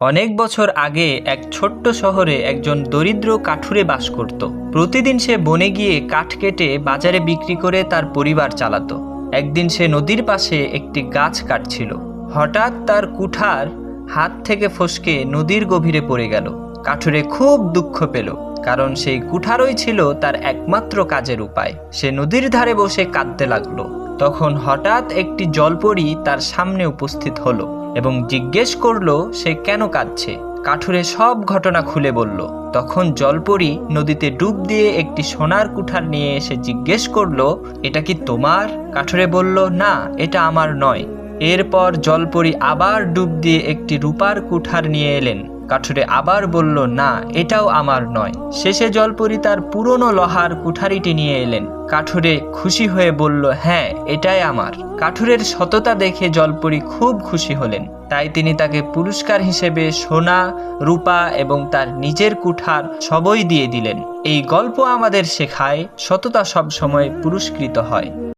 অনেক বছর আগে এক ছোট্ট শহরে একজন দরিদ্র কাঠুরে বাস করত। প্রতিদিন সে বনে গিয়ে কাঠ কেটে বাজারে বিক্রি করে তার পরিবার চালাতো। একদিন সে নদীর পাশে একটি গাছ কাটছিল। হঠাৎ তার কুঠার হাত থেকে ফসকে নদীর গভীরে পড়ে গেল। কাঠুরে খুব দুঃখ পেল, কারণ সেই কুঠারই ছিল তার একমাত্র কাজের উপায়। সে নদীর ধারে বসে কাঁদতে লাগলো। তখন হঠাৎ একটি জলপরী তার সামনে উপস্থিত হলো এবং জিজ্ঞেস করলো সে কেন কাঁদছে। কাঠুরে সব ঘটনা খুলে বলল। তখন জলপরী নদীতে ডুব দিয়ে একটি সোনার কুঠার নিয়ে এসে জিজ্ঞেস করলো, এটা কি তোমার? কাঠুরে বলল, না, এটা আমার নয়। এরপর জলপরী আবার ডুব দিয়ে একটি রূপার কুঠার নিয়ে এলেন। কাঠুরে আবার বলল, না, এটাও আমার নয়। শেষে জলপরী তার পুরনো লোহার কুঠারিটি নিয়ে এলেন। কাঠুরে খুশি হয়ে বলল, হ্যাঁ, এটাই আমার। কাঠুরের সততা দেখে জলপরী খুব খুশি হলেন। তাই তিনি তাকে পুরস্কার হিসেবে সোনা, রূপা এবং তার নিজের কুঠার সবই দিয়ে দিলেন। এই গল্প আমাদের শেখায় সততা সবসময় পুরস্কৃত হয়।